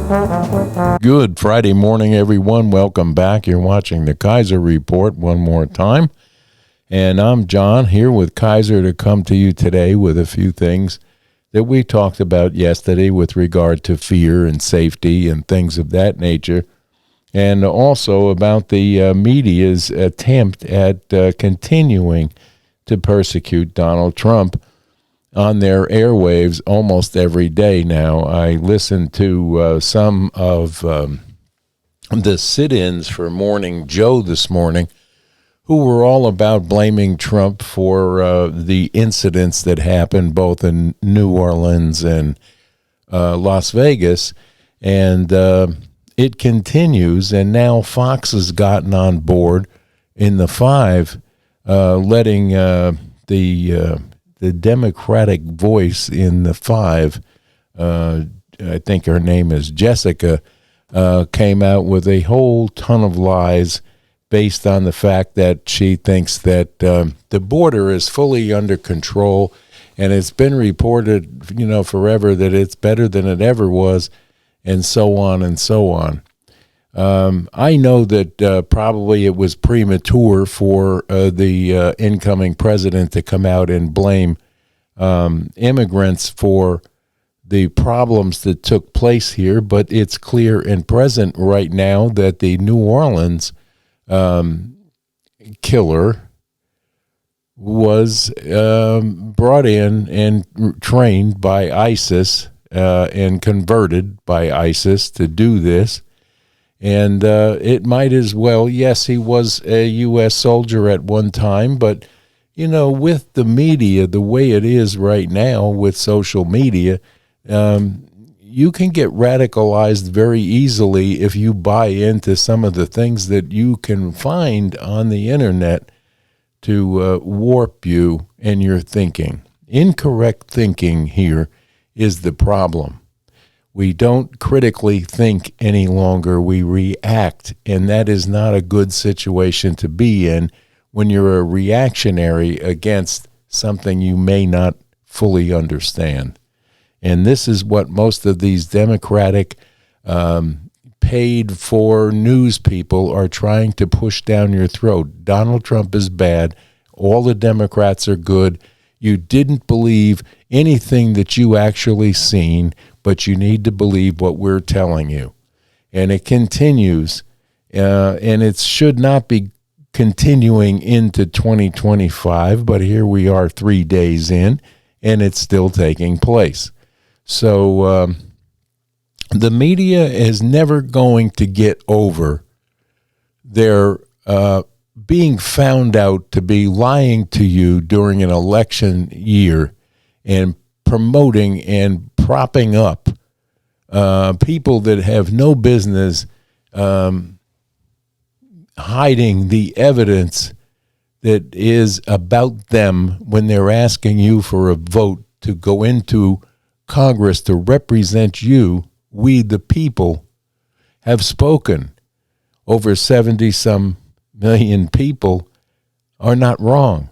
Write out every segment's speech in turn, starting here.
Good Friday morning, everyone. Welcome back. You're watching the Kaiser Report one more time. And I'm John here with Kaiser to come to you today with a few things that we talked about yesterday with regard to fear and safety and things of that nature. And also about the media's attempt at continuing to persecute Donald Trump on their airwaves almost every day now. I listened to some of the sit-ins for Morning Joe this morning, who were all about blaming Trump for the incidents that happened both in New Orleans and Las Vegas. And it continues, and now Fox has gotten on board in the five, letting the Democratic voice in the five, I think her name is Jessica, came out with a whole ton of lies based on the fact that she thinks that the border is fully under control, and it's been reported, forever that it's better than it ever was, and so on and so on. I know that probably it was premature for the incoming president to come out and blame immigrants for the problems that took place here, but it's clear and present right now that the New Orleans killer was brought in and trained by ISIS and converted by ISIS to do this. And it might as well, yes, he was a U.S. soldier at one time, but, with the media the way it is right now with social media, you can get radicalized very easily if you buy into some of the things that you can find on the internet to warp you and your thinking. Incorrect thinking here is the problem. We don't critically think any longer, we react, and that is not a good situation to be in when you're a reactionary against something you may not fully understand. And this is what most of these Democratic paid-for news people are trying to push down your throat. Donald Trump is bad. All the Democrats are good. You didn't believe anything that you actually seen, but you need to believe what we're telling you. And it continues, and it should not be continuing into 2025, but here we are 3 days in, and it's still taking place. So the media is never going to get over their being found out to be lying to you during an election year and promoting and propping up people that have no business hiding the evidence that is about them when they're asking you for a vote to go into Congress to represent you. We, the people, have spoken. Over 70-some million people are not wrong.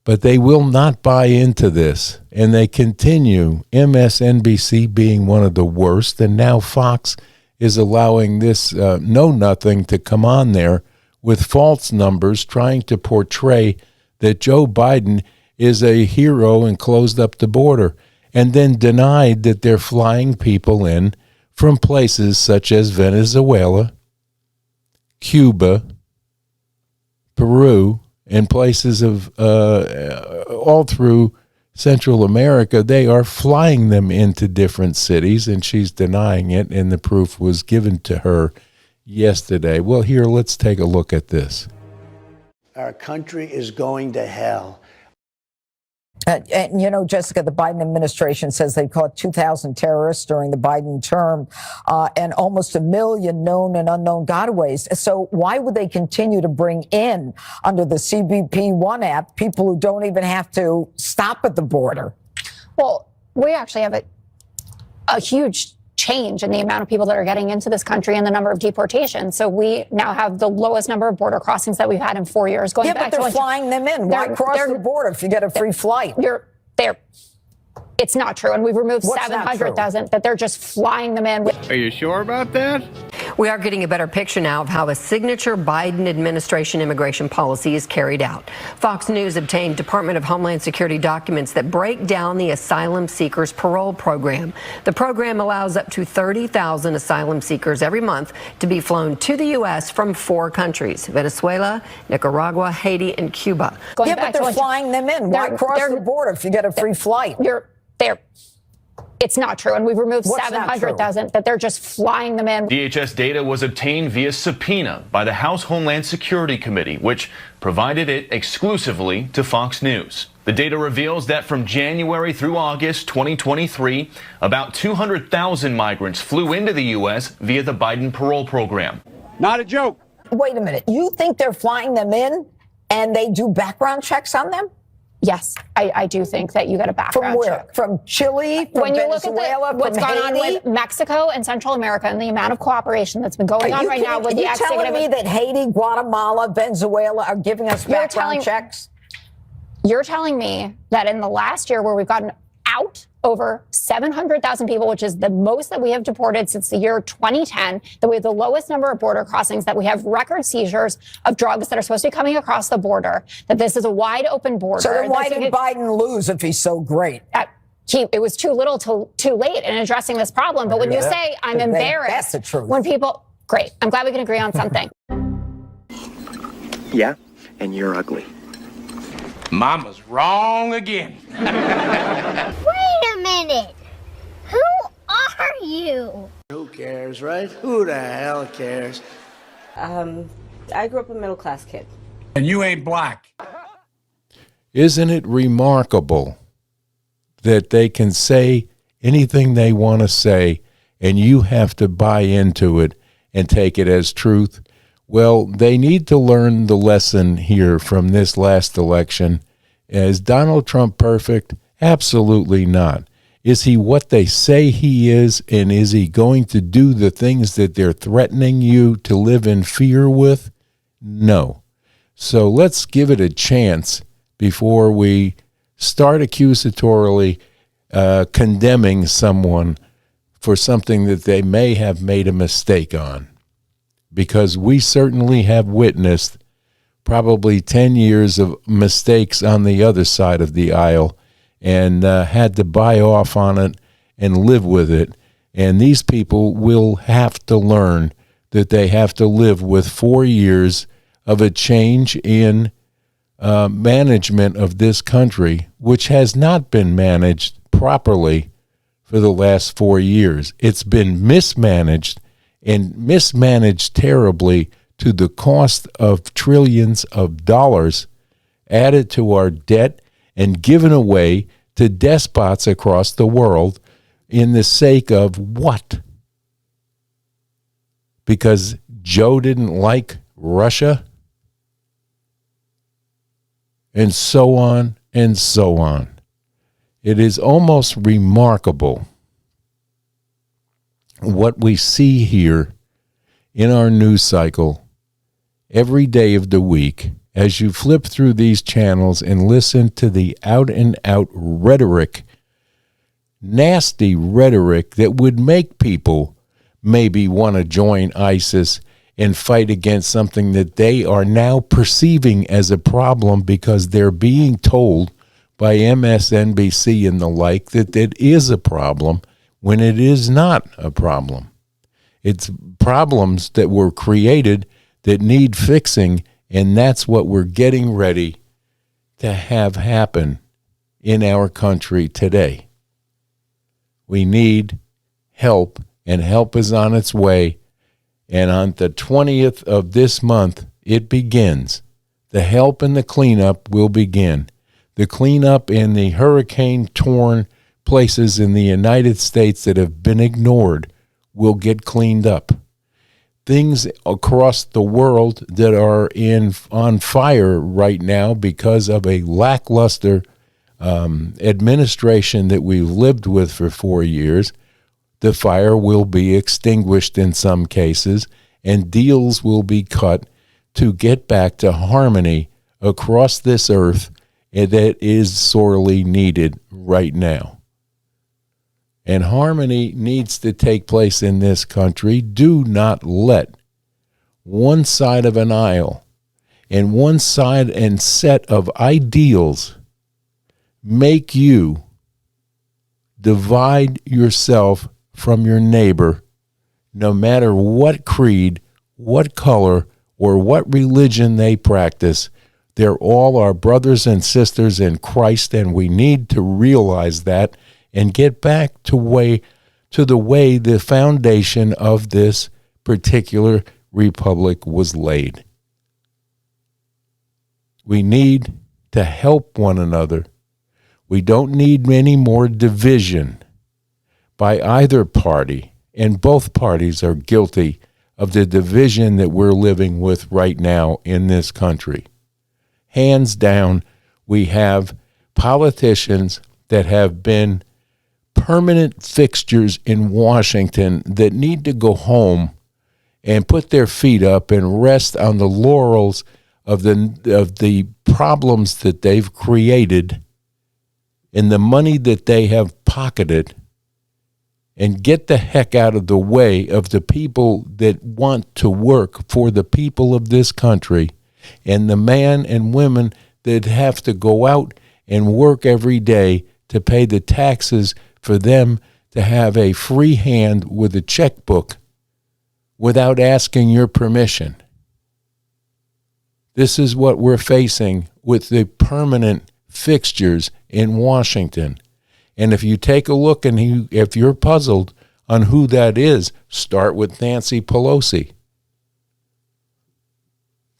But they will not buy into this, and they continue, MSNBC being one of the worst, and now Fox is allowing this know-nothing to come on there with false numbers, trying to portray that Joe Biden is a hero and closed up the border, and then denied that they're flying people in from places such as Venezuela, Cuba, Peru, and places of all through Central America. They are flying them into different cities, and she's denying it, and the proof was given to her yesterday. Well, here, let's take a look at this. Our country is going to hell. And Jessica, the Biden administration says they caught 2,000 terrorists during the Biden term and almost 1 million known and unknown gotaways. So why would they continue to bring in, under the CBP One app, people who don't even have to stop at the border? Well, we actually have a huge change in the amount of people that are getting into this country and the number of deportations. So we now have the lowest number of border crossings that we've had in 4 years. But they're flying them in. Why cross the border if you get a free flight? It's It's not true. And we've removed What's not true? 700,000, that they're just flying them in. Are you sure about that? We are getting a better picture now of how a signature Biden administration immigration policy is carried out. Fox News obtained Department of Homeland Security documents that break down the asylum seekers parole program. The program allows up to 30,000 asylum seekers every month to be flown to the U.S. from 4 countries: Venezuela, Nicaragua, Haiti, and Cuba. Yeah, but they're flying them in. Why cross the border if you get a free flight? It's not true. And we've removed 700,000, that they're just flying them in. DHS data was obtained via subpoena by the House Homeland Security Committee, which provided it exclusively to Fox News. The data reveals that from January through August 2023, about 200,000 migrants flew into the U.S. via the Biden parole program. Not a joke. Wait a minute. You think they're flying them in and they do background checks on them? Yes, I do think that you get a background From where? check. From Chile? From When you Venezuela? look at what's from gone on Haiti? with Mexico and Central America and the amount of cooperation that's been going on right now with the executive. Are you telling me that Haiti, Guatemala, Venezuela are giving us background checks? You're telling me that in the last year, where we've gotten out over 700,000 people, which is the most that we have deported since the year 2010, that we have the lowest number of border crossings, that we have record seizures of drugs that are supposed to be coming across the border, that this is a wide open border. So then why did Biden lose if he's so great? It was too little too late in addressing this problem. But when you say I'm embarrassed, that's the truth. when people, great, I'm glad we can agree on something. Yeah, and you're ugly. Mama's wrong again. Wait a minute. Who are you? Who cares, right? Who the hell cares? I grew up a middle-class kid. And you ain't black. Isn't it remarkable that they can say anything they want to say and you have to buy into it and take it as truth? Well, they need to learn the lesson here from this last election. Is Donald Trump perfect? Absolutely not. Is he what they say he is, and is he going to do the things that they're threatening you to live in fear with? No. So let's give it a chance before we start accusatorily condemning someone for something that they may have made a mistake on. Because we certainly have witnessed probably 10 years of mistakes on the other side of the aisle and had to buy off on it and live with it. And these people will have to learn that they have to live with 4 years of a change in management of this country, which has not been managed properly for the last 4 years. It's been mismanaged, and mismanaged terribly to the cost of trillions of dollars added to our debt and given away to despots across the world in the sake of what? Because Joe didn't like Russia? And so on and so on. It is almost remarkable what we see here in our news cycle every day of the week as you flip through these channels and listen to the out-and-out rhetoric, nasty rhetoric that would make people maybe want to join ISIS and fight against something that they are now perceiving as a problem because they're being told by MSNBC and the like that it is a problem when it is not a problem. It's problems that were created that need fixing, and that's what we're getting ready to have happen in our country today. We need help, and help is on its way. And on the 20th of this month, it begins. The help and the cleanup will begin. The cleanup in the hurricane-torn places in the United States that have been ignored will get cleaned up. Things across the world that are on fire right now because of a lackluster administration that we've lived with for 4 years, the fire will be extinguished in some cases, and deals will be cut to get back to harmony across this earth that is sorely needed right now. And harmony needs to take place in this country. Do not let one side of an aisle and one side and set of ideals make you divide yourself from your neighbor, no matter what creed, what color, or what religion they practice. They're all our brothers and sisters in Christ, and we need to realize that and get back to the way the foundation of this particular republic was laid. We need to help one another. We don't need any more division by either party, and both parties are guilty of the division that we're living with right now in this country. Hands down, we have politicians that have been permanent fixtures in Washington that need to go home and put their feet up and rest on the laurels of the problems that they've created and the money that they have pocketed, and get the heck out of the way of the people that want to work for the people of this country, and the men and women that have to go out and work every day to pay the taxes for them to have a free hand with a checkbook without asking your permission. This is what we're facing with the permanent fixtures in Washington. And if you take a look and if you're puzzled on who that is, start with Nancy Pelosi.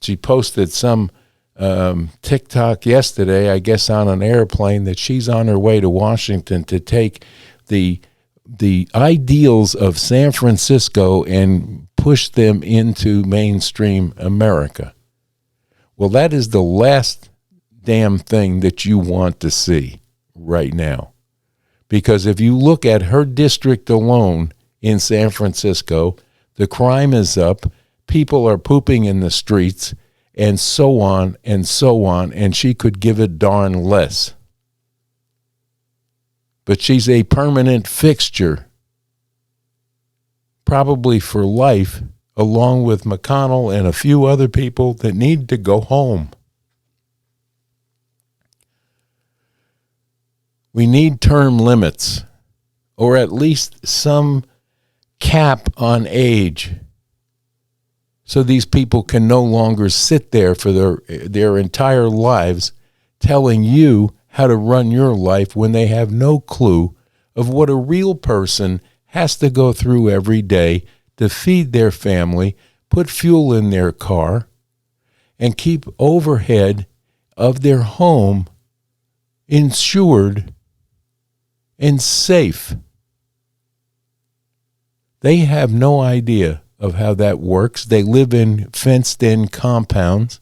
She posted some TikTok yesterday, I guess on an airplane, that she's on her way to Washington to take the ideals of San Francisco and push them into mainstream America. Well, that is the last damn thing that you want to see right now. Because if you look at her district alone in San Francisco, the crime is up, people are pooping in the streets, and so on, and she could give a darn less. But she's a permanent fixture, probably for life, along with McConnell and a few other people that need to go home. We need term limits, or at least some cap on age, so these people can no longer sit there for their entire lives telling you how to run your life when they have no clue of what a real person has to go through every day to feed their family, put fuel in their car, and keep overhead of their home insured and safe. They have no idea of how that works. They live in fenced-in compounds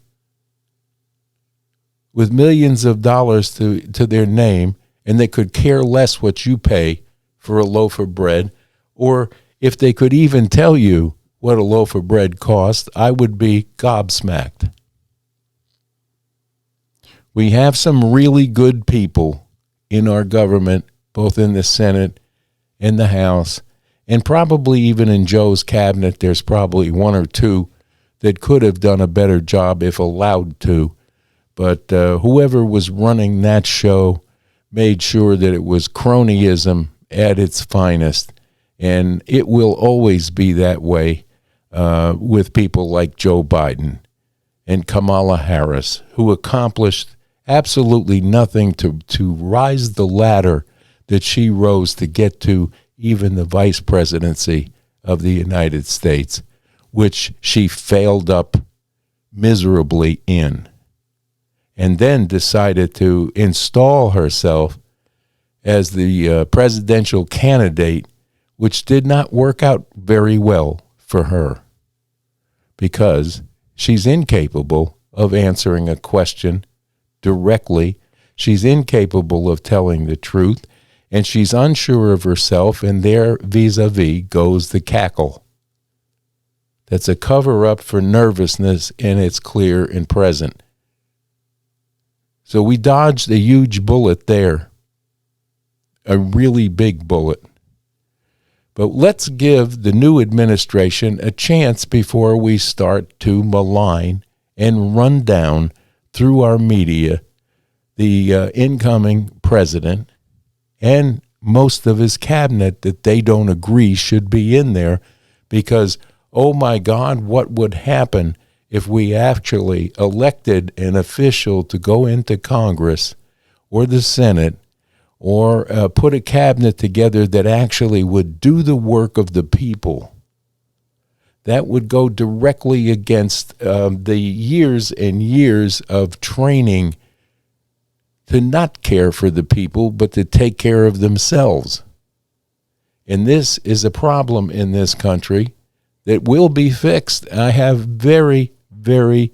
with millions of dollars to their name, and they could care less what you pay for a loaf of bread, or if they could even tell you what a loaf of bread costs, I would be gobsmacked. We have some really good people in our government, both in the Senate and the House, and probably even in Joe's cabinet. There's probably one or two that could have done a better job if allowed to. But whoever was running that show made sure that it was cronyism at its finest. And it will always be that way with people like Joe Biden and Kamala Harris, who accomplished absolutely nothing to rise the ladder that she rose to get to even the vice presidency of the United States, which she failed up miserably in, and then decided to install herself as the presidential candidate, which did not work out very well for her because she's incapable of answering a question directly. She's incapable of telling the truth, and she's unsure of herself, and there vis-a-vis goes the cackle. That's a cover-up for nervousness, and it's clear and present. So we dodged a huge bullet there, a really big bullet. But let's give the new administration a chance before we start to malign and run down through our media the incoming president and most of his cabinet that they don't agree should be in there, because, oh my God, what would happen if we actually elected an official to go into Congress or the Senate or put a cabinet together that actually would do the work of the people? That would go directly against the years and years of training to not care for the people, but to take care of themselves. And this is a problem in this country that will be fixed. I have very, very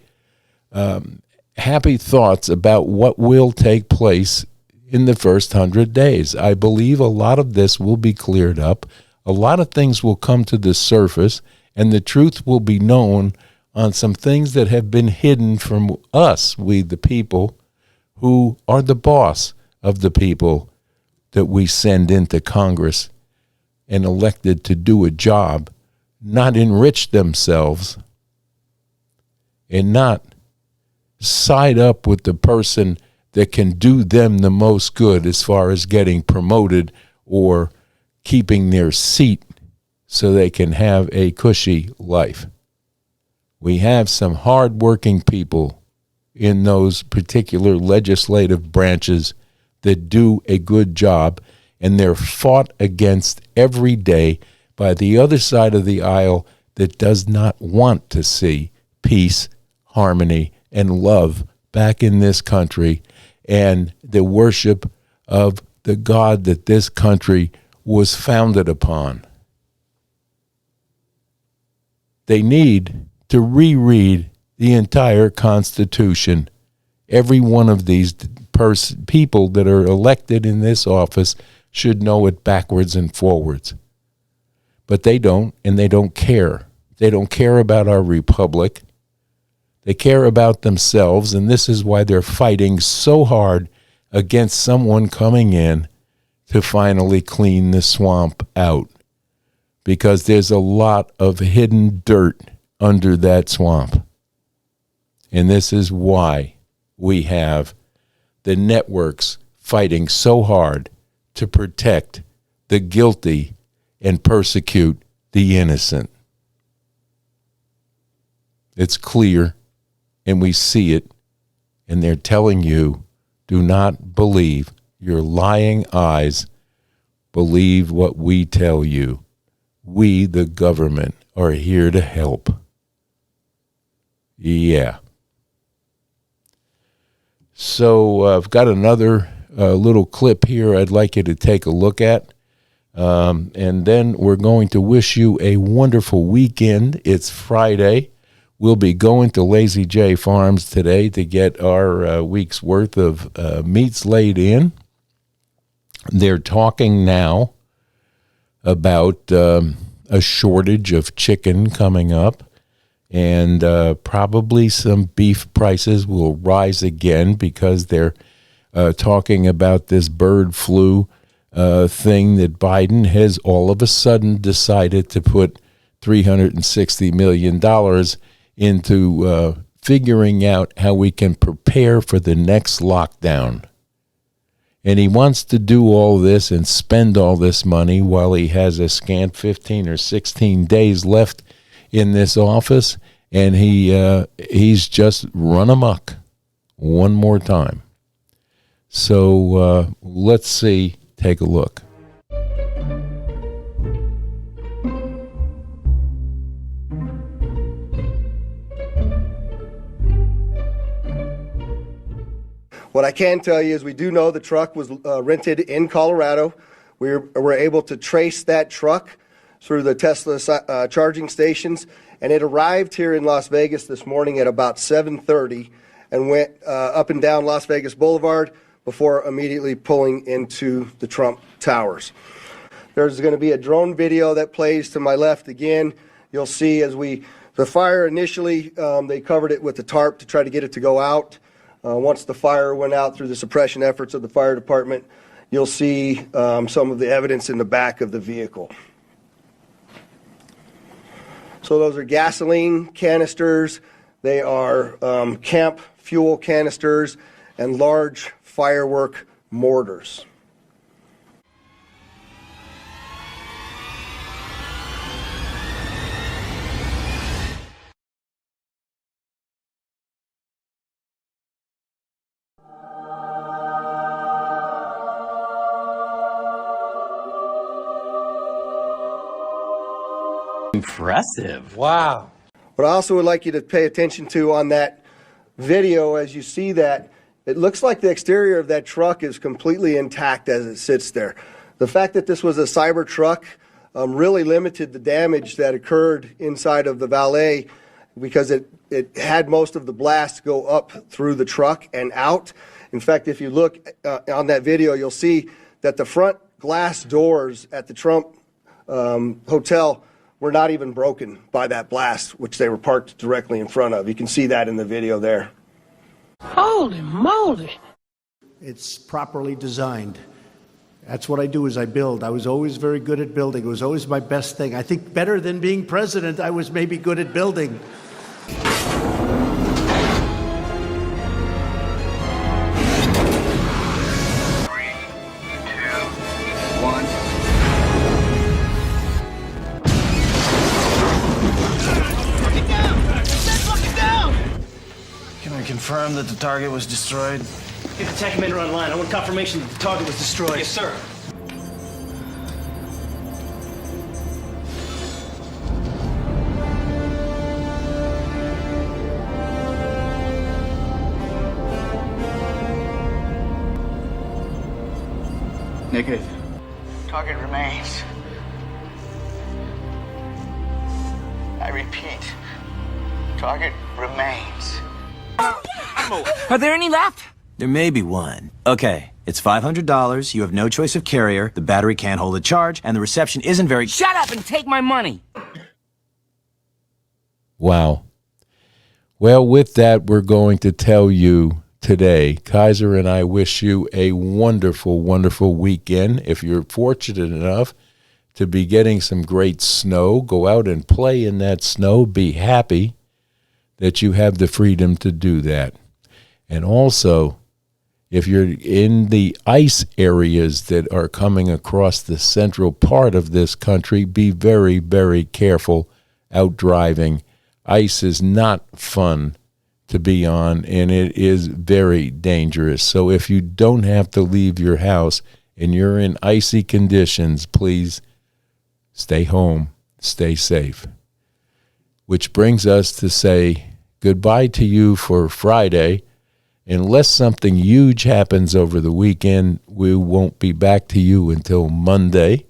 happy thoughts about what will take place in the first 100 days. I believe a lot of this will be cleared up. A lot of things will come to the surface, and the truth will be known on some things that have been hidden from us, we the people, who are the boss of the people that we send into Congress and elected to do a job, not enrich themselves and not side up with the person that can do them the most good as far as getting promoted or keeping their seat so they can have a cushy life. We have some hard-working people in those particular legislative branches that do a good job, and they're fought against every day by the other side of the aisle that does not want to see peace, harmony, and love back in this country and the worship of the God that this country was founded upon. They need to reread the entire Constitution. Every one of these people that are elected in this office should know it backwards and forwards. But they don't, and they don't care. They don't care about our republic. They care about themselves, and this is why they're fighting so hard against someone coming in to finally clean the swamp out, because there's a lot of hidden dirt under that swamp. And this is why we have the networks fighting so hard to protect the guilty and persecute the innocent. It's clear, and we see it, and they're telling you, do not believe your lying eyes. Believe what we tell you. We, the government, are here to help. Yeah. So I've got another little clip here I'd like you to take a look at. And then we're going to wish you a wonderful weekend. It's Friday. We'll be going to Lazy J Farms today to get our week's worth of meats laid in. They're talking now about a shortage of chicken coming up. And probably some beef prices will rise again because they're talking about this bird flu thing that Biden has all of a sudden decided to put $360 million into figuring out how we can prepare for the next lockdown. And he wants to do all this and spend all this money while he has a scant 15 or 16 days left in this office, and he's just run amok one more time. So let's see, take a look. What I can tell you is we do know the truck was rented in Colorado. We were able to trace that truck through the Tesla charging stations, and it arrived here in Las Vegas this morning at about 7:30 and went up and down Las Vegas Boulevard before immediately pulling into the Trump Towers. There's going to be a drone video that plays to my left again. You'll see as the fire initially, they covered it with the tarp to try to get it to go out. Once the fire went out through the suppression efforts of the fire department, you'll see some of the evidence in the back of the vehicle. So those are gasoline canisters, they are camp fuel canisters, and large firework mortars. Impressive. Wow. What I also would like you to pay attention to on that video, as you see that, it looks like the exterior of that truck is completely intact as it sits there. The fact that this was a cyber truck really limited the damage that occurred inside of the valet, because it had most of the blast go up through the truck and out. In fact, if you look on that video, you'll see that the front glass doors at the Trump hotel were not even broken by that blast, which they were parked directly in front of. You can see that in the video there. Holy moly! It's properly designed. That's what I do, is I build. I was always very good at building. It was always my best thing. I think better than being president, I was maybe good at building. Confirm that the target was destroyed. Get the tech commander online. I want confirmation that the target was destroyed. Yes, sir. Negative. Target remains. I repeat, target remains. Are there any left? There may be one. Okay, it's $500. You have no choice of carrier. The battery can't hold a charge, and the reception isn't very. Shut up and take my money. Wow. Well, with that, we're going to tell you today, Kaiser and I wish you a wonderful, wonderful weekend. If you're fortunate enough to be getting some great snow, go out and play in that snow. Be happy that you have the freedom to do that. And also, if you're in the ice areas that are coming across the central part of this country, be very, very careful out driving. Ice is not fun to be on, and it is very dangerous. So if you don't have to leave your house and you're in icy conditions, please stay home, stay safe. Which brings us to say goodbye to you for Friday. Unless something huge happens over the weekend, we won't be back to you until Monday.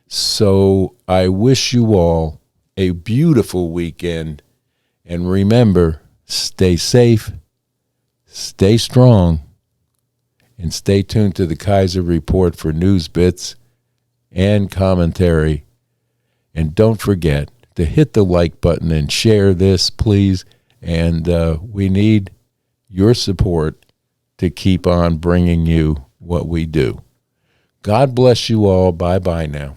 So I wish you all a beautiful weekend. And remember, stay safe, stay strong, and stay tuned to the Kaiser Report for news bits and commentary. And don't forget to hit the like button and share this, please. And we need your support to keep on bringing you what we do. God bless you all. Bye-bye now.